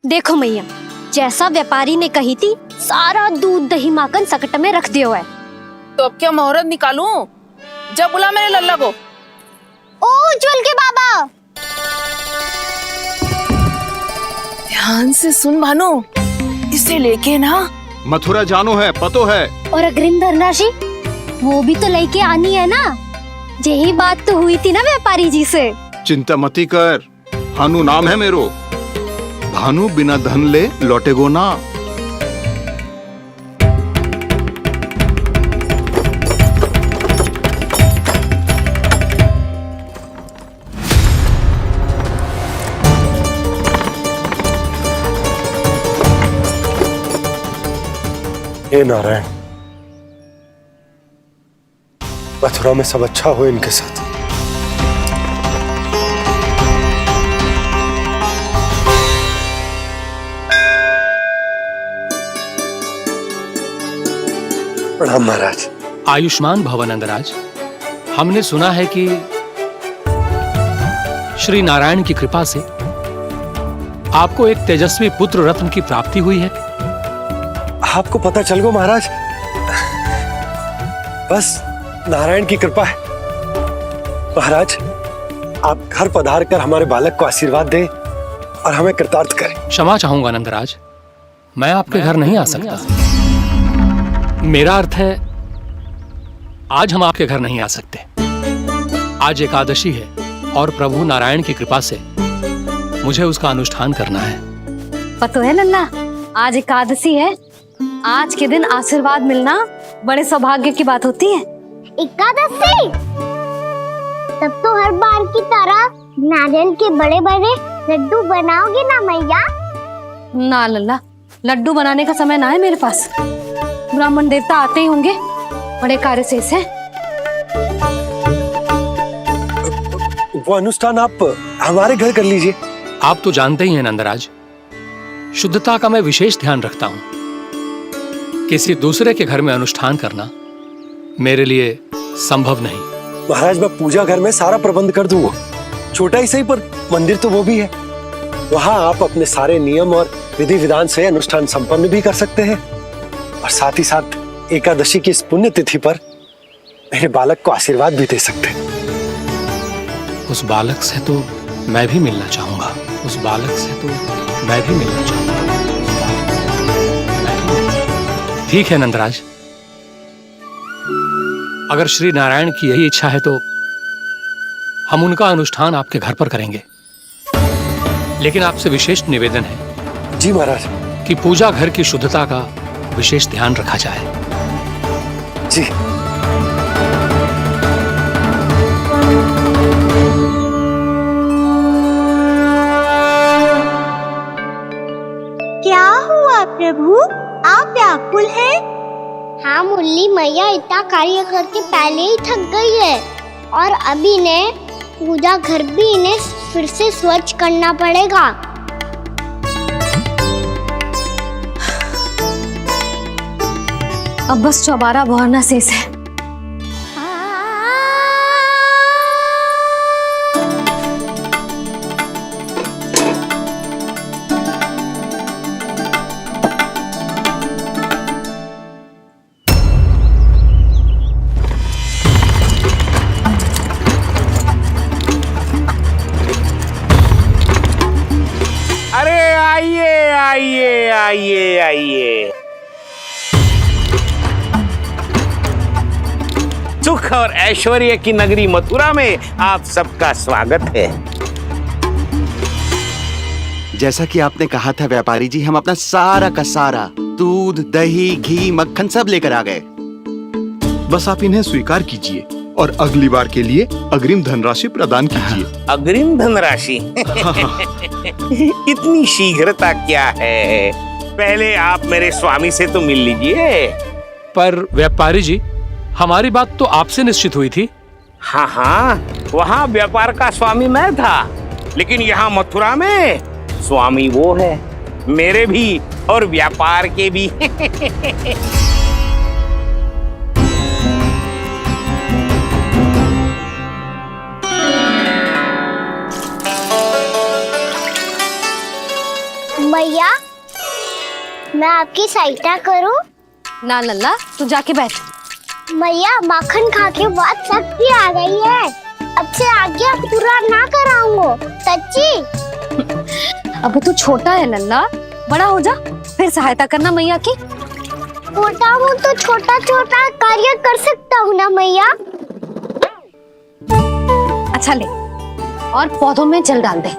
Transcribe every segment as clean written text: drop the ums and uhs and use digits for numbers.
देखो मैया, जैसा व्यापारी ने कही थी सारा दूध दही माखन सकट में रख दियो है। तो अब क्या मुहूर्त निकालूं? जब बुला मेरे लल्ला को। ओ उज्जवल के बाबा, ध्यान से सुन भानु, इसे लेके ना मथुरा जानो है, पतो है। और अग्रिम धनराशि वो भी तो लेके आनी है ना। यही बात तो हुई थी ना व्यापारी जी से। चिंता मती कर, भानु नाम है मेरो। भानु बिना धन ले लौटेगो ना। हे नारायण, मथुरा में सब अच्छा हो इनके साथ। प्रणाम महाराज। आयुष्मान भव नंदराज। हमने सुना है कि श्री नारायण की कृपा से आपको एक तेजस्वी पुत्र रत्न की प्राप्ति हुई है। आपको पता चल गो महाराज, बस नारायण की कृपा है। महाराज, आप घर पधार कर हमारे बालक को आशीर्वाद दें और हमें कृतार्थ करें। क्षमा चाहूंगा नंदराज, मैं आपके घर नहीं आ सकता। मेरा अर्थ है आज हम आपके घर नहीं आ सकते। आज एकादशी है और प्रभु नारायण की कृपा से मुझे उसका अनुष्ठान करना है। पतो है लल्ला, आज एकादशी है। आज के दिन आशीर्वाद मिलना बड़े सौभाग्य की बात होती है। एकादशी, तब तो हर बार की तरह नारियल के बड़े बड़े लड्डू बनाओगे ना मैया? ना लल्ला, लड्डू बनाने का समय ना है मेरे पास। ब्राह्मण देवता आते ही होंगे, बड़े कार्य शेष है। वो अनुष्ठान आप हमारे घर कर लीजिए। आप तो जानते ही हैं नंदराज, शुद्धता का मैं विशेष ध्यान रखता हूं। किसी दूसरे के घर में अनुष्ठान करना मेरे लिए संभव नहीं। महाराज, मैं पूजा घर में सारा प्रबंध कर दूंगा। छोटा ही सही, पर मंदिर तो वो भी है। वहां आप अपने सारे नियम और विधि विधान से अनुष्ठान संपन्न भी कर सकते हैं और साथ ही साथ एकादशी की इस पुण्य तिथि पर मेरे बालक को आशीर्वाद भी दे सकते हैं। उस बालक से तो मैं भी मिलना चाहूंगा। उस बालक से तो मैं भी मिलना चाहूंगा। ठीक है नंदराज, अगर श्री नारायण की यही इच्छा है तो हम उनका अनुष्ठान आपके घर पर करेंगे। लेकिन आपसे विशेष निवेदन है जी महाराज, कि पूजा घर की शुद्धता का विशेष ध्यान रखा जाए। जी। क्या हुआ प्रभु, आप व्याकुल हैं? हाँ मुरली मैया इतना कार्य करके पहले ही थक गई है और अभी इन्हें पूजा घर भी इन्हें फिर से स्वच्छ करना पड़ेगा। अब बस चौबारा बहाना शेष है। आइए। सुख और ऐश्वर्य की नगरी मथुरा में आप सबका स्वागत है। जैसा कि आपने कहा था व्यापारी जी, हम अपना सारा का सारा दूध दही घी मक्खन सब लेकर आ गए। बस आप इन्हें स्वीकार कीजिए और अगली बार के लिए अग्रिम धनराशि प्रदान कीजिए। अग्रिम धनराशि? इतनी शीघ्रता क्या है? पहले आप मेरे स्वामी से तो मिल लीजिए। पर व्यापारी जी, हमारी बात तो आपसे निश्चित हुई थी। हाँ, वहाँ व्यापार का स्वामी मैं था, लेकिन यहाँ मथुरा में स्वामी वो है, मेरे भी और व्यापार के भी। मैया, मैं आपकी सहायता करूं? ना लल्ला, तू जाके बैठ। मैया, माखन खा के बहुत शक्ति आ गई है। अब से आगे पूरा ना कराऊंगा, सच्ची। अब तू छोटा है लल्ला, बड़ा हो जा फिर सहायता करना मैया की। छोटा हूँ तो छोटा छोटा कार्य कर सकता हूँ ना मैया। अच्छा ले, और पौधों में जल डाल दे।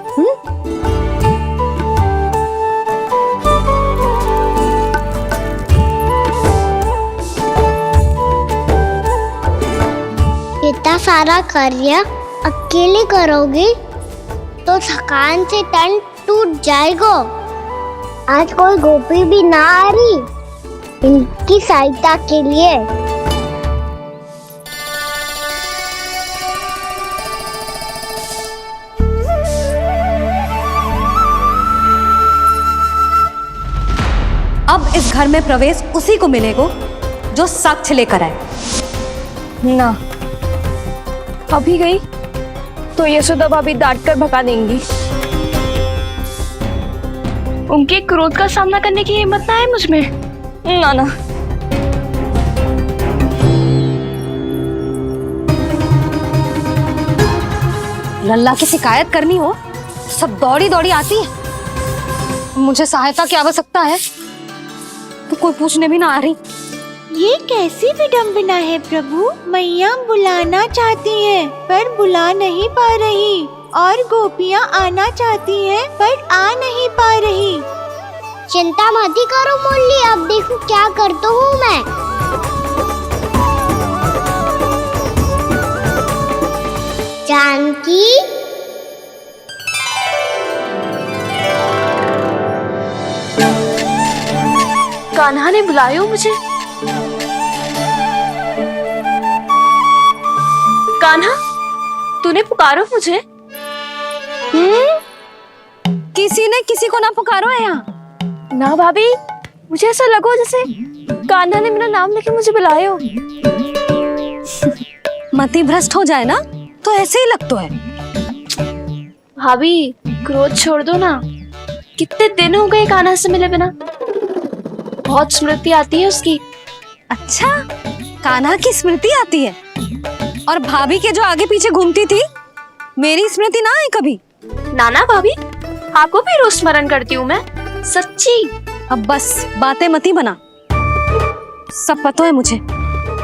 इतना सारा कार्य अकेले करोगी तो थकान से तन टूट जाएगा। आज कोई गोपी भी ना आ रही इनकी सहायता के लिए। अब इस घर में प्रवेश उसी को मिलेगा जो साक्ष्य लेकर आए। ना, अभी गई तो यशोदा भाभी डांट कर भगा देंगी। उनके क्रोध का सामना करने की हिम्मत ना है मुझ में। ना ना, लल्ला की शिकायत करनी हो सब दौड़ी दौड़ी आती है। मुझे सहायता की आवश्यकता है तो कोई पूछने भी ना आ रही। ये कैसी विडंबना है प्रभु। मैया बुलाना चाहती हैं पर बुला नहीं पा रही, और गोपियाँ आना चाहती हैं पर आ नहीं पा रही। चिंता मत ही करो मुरली, अब देखो क्या करता हूँ मैं। जानकी, कान्हा ने बुलाया मुझे। कान्हा, तूने पुकारो मुझे। किसी ने किसी को ना पुकारो है यहाँ। ना भाभी, मुझे ऐसा लगो जैसे कान्हा ने मेरा नाम लेके मुझे बुलाया हो। मति भ्रष्ट हो जाए ना तो ऐसे ही लगता है। भाभी, क्रोध छोड़ दो ना। कितने दिन हो गए कान्हा से मिले बिना। बहुत स्मृति आती है उसकी। अच्छा, कान्हा की स्मृति आती है? और भाभी के जो आगे पीछे घूमती थी, मेरी स्मृति ना है कभी? नाना भाभी, आपको भी रोज स्मरण करती हूँ मैं, सच्ची। अब बस बातें मती बना। सब पता है मुझे,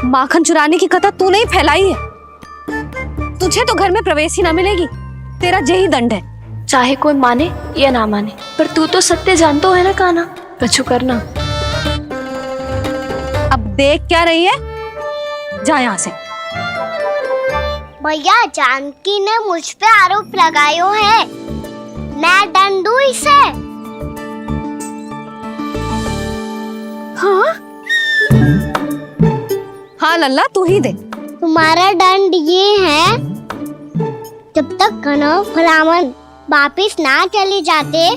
माखन चुराने की कथा तूने ही फैलाई है। तुझे तो घर में प्रवेश ही ना मिलेगी, तेरा यही दंड है। चाहे कोई माने या ना माने, पर तू तो सत्य जानतो है ना कान्हा, कछु करना। अब देख क्या रही है, जा यहाँ से। भैया, जानकी ने मुझ पे आरोप लगायो है, मैं दंड दूं इसे? हाँ हाँ लल्ला, तू ही दे। तुम्हारा दंड ये है, जब तक कनव ब्राह्मण वापिस ना चले जाते,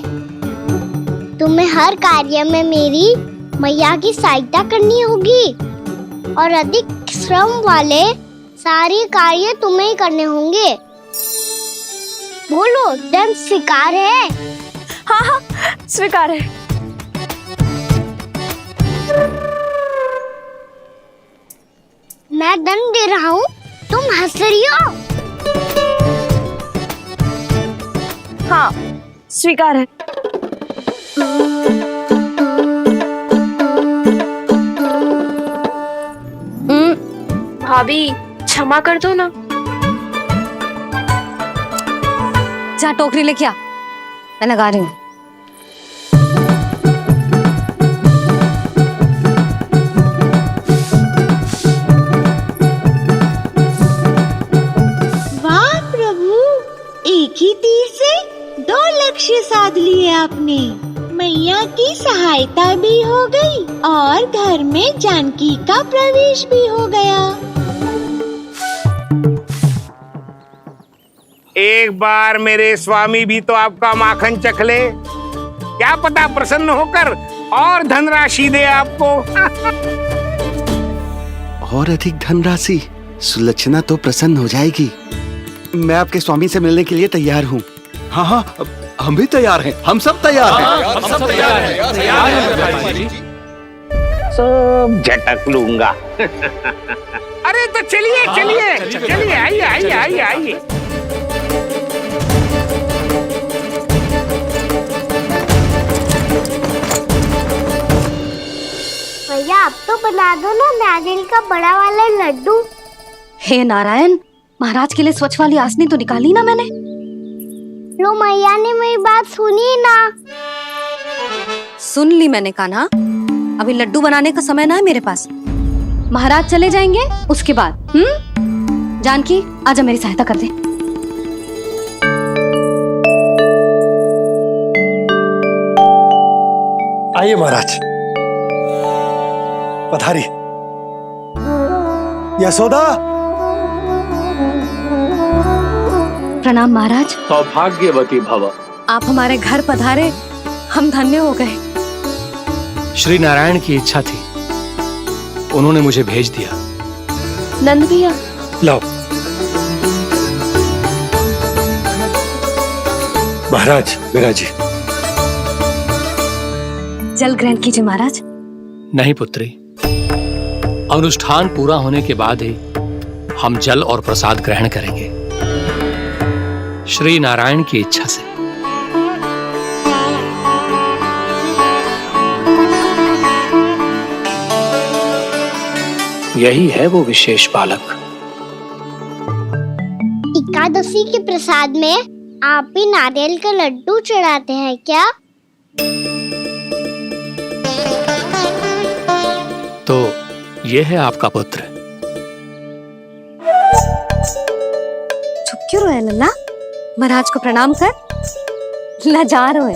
तुम्हें हर कार्य में मेरी मैया की सहायता करनी होगी, और अधिक श्रम वाले सारे कार्य तुम्हें ही करने होंगे। बोलो, दंड स्वीकार है? हाँ हाँ, स्वीकार है। मैं दंड दे रहा हूँ, तुम हंस रही हो? हाँ, स्वीकार है। भाभी, क्षमा कर दो ना। जा टोकरी लेके आ, मैं लगा रही हूँ। वाह प्रभु, एक ही तीर से 2 लक्ष्य साध लिए आपने। मैया की सहायता भी हो गई और घर में जानकी का प्रवेश भी हो गया। एक बार मेरे स्वामी भी तो आपका माखन चख ले, क्या पता प्रसन्न होकर और धनराशि दे आपको। और अधिक धनराशि? सुलक्षणा तो प्रसन्न हो जाएगी। मैं आपके स्वामी से मिलने के लिए तैयार हूँ। हाँ हाँ, हम भी तैयार हैं, हम सब तैयार हैं। हम सब तैयार हैं, तैयार हैं व्यापारी जी। सब झटक लूंगा। अरे तो चलिए चलिए चलिए, आइए आइए आइए आइए। भैया आप तो बना दो ना नारियल का बड़ा वाला लड्डू। हे नारायण, महाराज के लिए स्वच्छ वाली आसनी तो निकाली ना मैंने। लो मैया ने मेरी बात सुनी ना। सुन ली मैंने कान्हा, अभी लड्डू बनाने का समय ना है मेरे पास। महाराज चले जाएंगे उसके बाद। जानकी आजा मेरी सहायता कर दे। आइए महाराज, पधारी। यशोदा। प्रणाम महाराज। सौभाग्यवती भव। आप हमारे घर पधारे, हम धन्य हो गए। श्री नारायण की इच्छा थी, उन्होंने मुझे भेज दिया। नंद भैया, लाओ। महाराज मेरा जी। जल ग्रहण कीजिए महाराज। नहीं पुत्री, अनुष्ठान पूरा होने के बाद ही हम जल और प्रसाद ग्रहण करेंगे, श्री नारायण की इच्छा से। यही है वो विशेष बालक। एकादशी के प्रसाद में आप भी नारियल का लड्डू चढ़ाते हैं क्या? तो ये है आपका पुत्र। चुप क्यों रोए लल्ला? महाराज को प्रणाम कर। लजा रोए।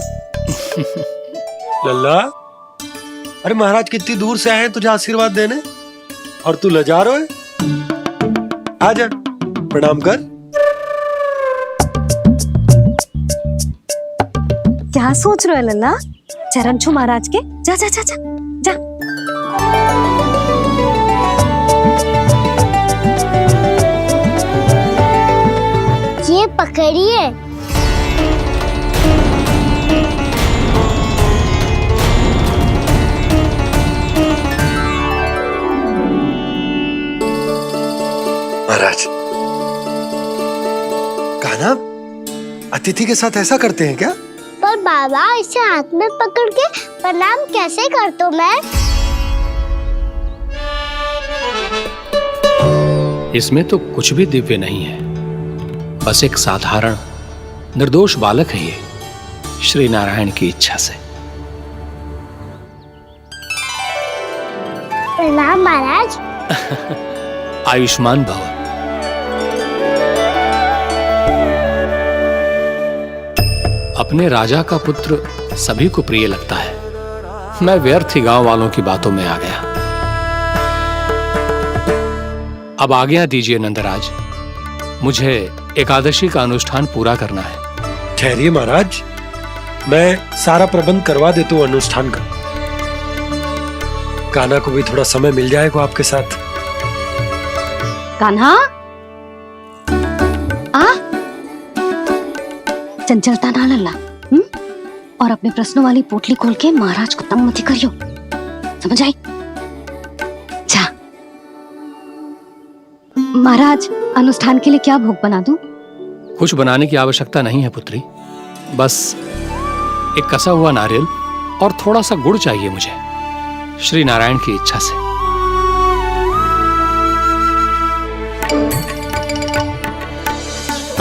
लल्ला, अरे महाराज कितनी दूर से आए हैं तुझे आशीर्वाद देने, और तू लजा रहा है? आजा, प्रणाम कर। क्या सोच रहे हो लल्ला? चरण छू महाराज के। जा जा जा जा जा। ये पकड़िए। महाराज, कान्हा, अतिथि के साथ ऐसा करते हैं क्या? पर बाबा, इसे हाथ में पकड़ के प्रणाम कैसे करता हूँ मैं? इसमें तो कुछ भी दिव्य नहीं है, बस एक साधारण निर्दोष बालक है ये, श्री नारायण की इच्छा से। प्रणाम महाराज। आयुष्मान भव। अपने राजा का पुत्र सभी को प्रिय लगता है। मैं व्यर्थ ही गांव वालों की बातों में आ गया। अब आज्ञा दीजिए नंदराज, मुझे एकादशी का अनुष्ठान पूरा करना है। ठहरिए महाराज, मैं सारा प्रबंध करवा देता हूँ अनुष्ठान का। कान्हा को भी थोड़ा समय मिल जाएगा आपके साथ। कान्हा, आ चंचलता ना लल्ला। और अपने प्रश्नों वाली पोटली खोल के महाराज को तंग मत करियो, समझ आई? जा। महाराज, अनुष्ठान के लिए क्या भोग बना दूं? कुछ बनाने की आवश्यकता नहीं है पुत्री, बस एक कसा हुआ नारियल और थोड़ा सा गुड़ चाहिए मुझे, श्री नारायण की इच्छा से।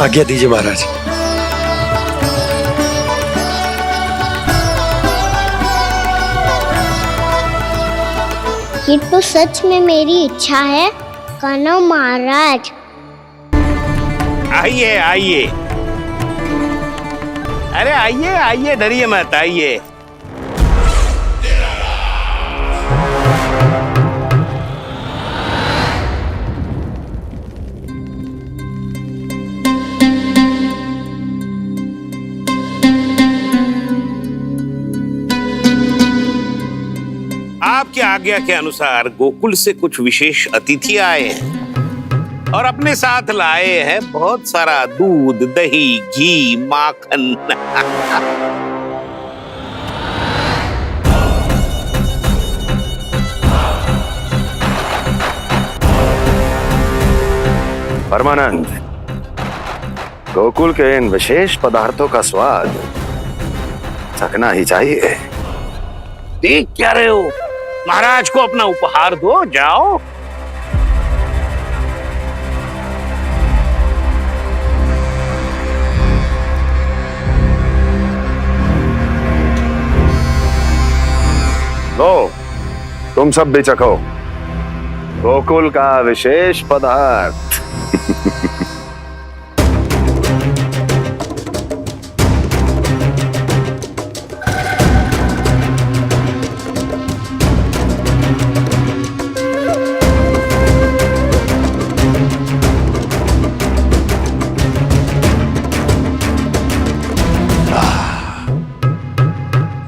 आज्ञा दीजिए महाराज। ये तो सच में मेरी इच्छा है कान्हा महाराज। आइए आइए, अरे आइए आइए, डरिए मत, आइए। आपकी आज्ञा के अनुसार गोकुल से कुछ विशेष अतिथि आए हैं। और अपने साथ लाए हैं बहुत सारा दूध, दही, घी, माखन। परमानंद, गोकुल के इन विशेष पदार्थों का स्वाद चखना ही चाहिए। देख क्या रहे हो? महाराज को अपना उपहार दो, जाओ। लो, तुम सब भी चखो गोकुल का विशेष पदार्थ।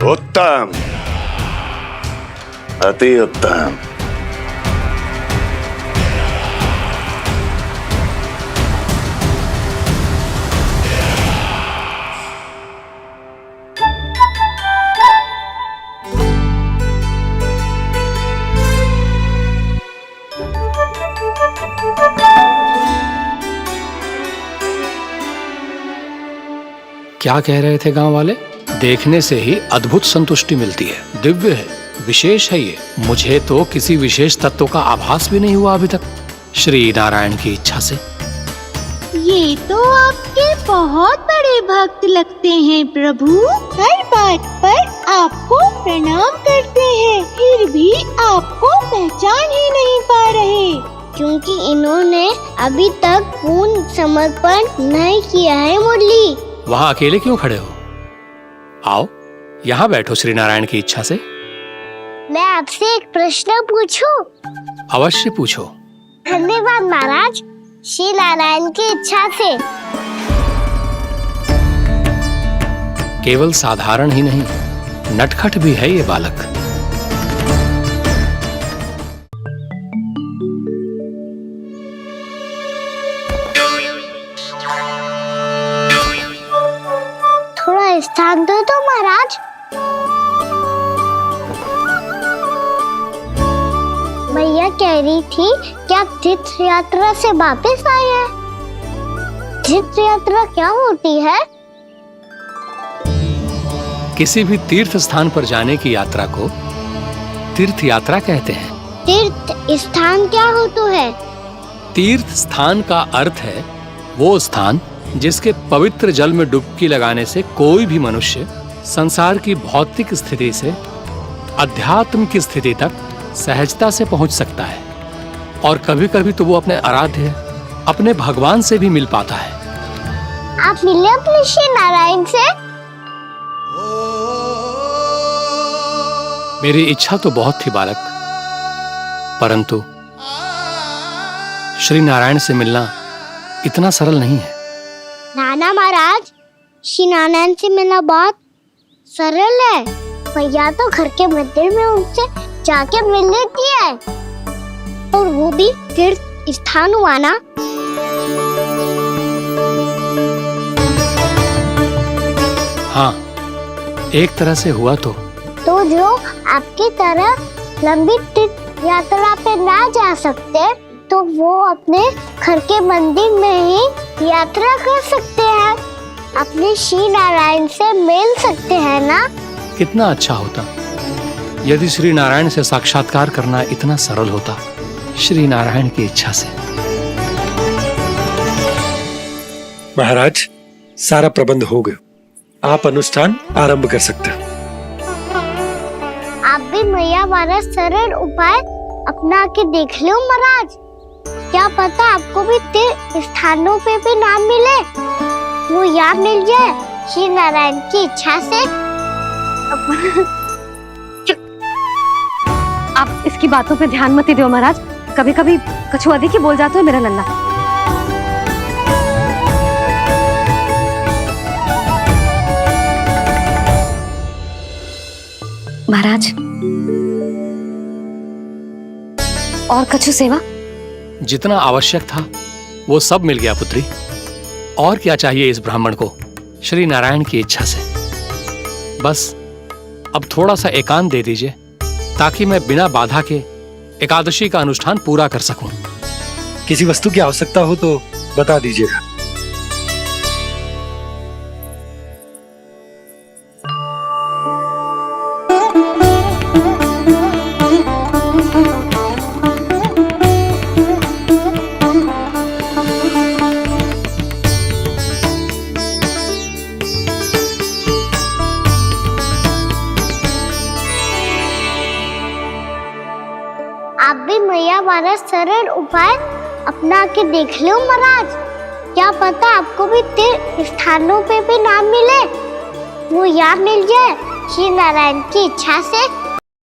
उत्तम, अति उत्तम। क्या कह रहे थे गांव वाले? देखने से ही अद्भुत संतुष्टि मिलती है, दिव्य है, विशेष है ये। मुझे तो किसी विशेष तत्व का आभास भी नहीं हुआ अभी तक, श्री नारायण की इच्छा से। ये तो आपके बहुत बड़े भक्त लगते हैं प्रभु। हर बात पर आपको प्रणाम करते हैं, फिर भी आपको पहचान ही नहीं पा रहे। क्योंकि इन्होंने अभी तक पूर्ण समर्पण नहीं किया है मुरली। वहाँ अकेले क्यों खड़े हो? आओ यहाँ बैठो श्री नारायण की इच्छा से। मैं आपसे एक प्रश्न पूछूं? अवश्य पूछो। धन्यवाद महाराज, श्री नारायण की इच्छा से। केवल साधारण ही नहीं, नटखट भी है ये बालक। थोड़ा स्थान दो तो महाराज। भैया कह रही थी कि आप तीर्थ यात्रा से वापस आए हैं। तीर्थ यात्रा क्या होती है? किसी भी तीर्थ स्थान पर जाने की यात्रा को तीर्थ यात्रा कहते हैं। तीर्थ स्थान क्या हो तो है? तीर्थ स्थान का अर्थ है वो स्थान जिसके पवित्र जल में डुबकी लगाने से कोई भी मनुष्य संसार की भौतिक स्थिति से अध्यात्म की स्थिति तक सहजता से पहुंच सकता है, और कभी कभी तो वो अपने आराध्य, अपने भगवान से भी मिल पाता है। आप मिले अपने श्री नारायण से? मेरी इच्छा तो बहुत थी बालक, परंतु श्री नारायण से मिलना इतना सरल नहीं है। नाना महाराज, श्री नारायण से मिलना बहुत सरल है। भैया तो घर के मंदिर में उनसे जाके मिल लेती है, और वो भी तीर्थ स्थान हुआ ना। हाँ, एक तरह से हुआ तो जो आपकी तरह लंबी तीर्थ यात्रा पे ना जा सकते, तो वो अपने घर के मंदिर में ही यात्रा कर सकते हैं, अपने श्री नारायण से मिल सकते हैं ना। कितना अच्छा होता यदि श्री नारायण से साक्षात्कार करना इतना सरल होता, श्री नारायण की इच्छा से। महाराज, सारा प्रबंध हो गया, आप अनुष्ठान आरंभ कर सकते हैं। आप भी मैया वाला सरल उपाय अपना के देख लो महाराज। क्या पता आपको भी तीर्थ स्थानों पे भी नाम मिले, वो यहाँ मिल जाए श्री नारायण की इच्छा से। आप इसकी बातों पे ध्यान मत दो महाराज, कभी कभी कछुआ देखी बोल जाता है मेरा लल्ला। महाराज, और कछु सेवा? जितना आवश्यक था वो सब मिल गया पुत्री। और क्या चाहिए इस ब्राह्मण को श्री नारायण की इच्छा से। बस अब थोड़ा सा एकांत दे दीजिए ताकि मैं बिना बाधा के एकादशी का अनुष्ठान पूरा कर सकूं। किसी वस्तु की आवश्यकता हो तो बता दीजिएगा। आप भी मैया वाला सरल उपाय अपना के देख लो महाराज। क्या पता आपको भी तीर्थ स्थानों पे भी नाम मिले। वो यहाँ मिल जाए श्री नारायण की इच्छा से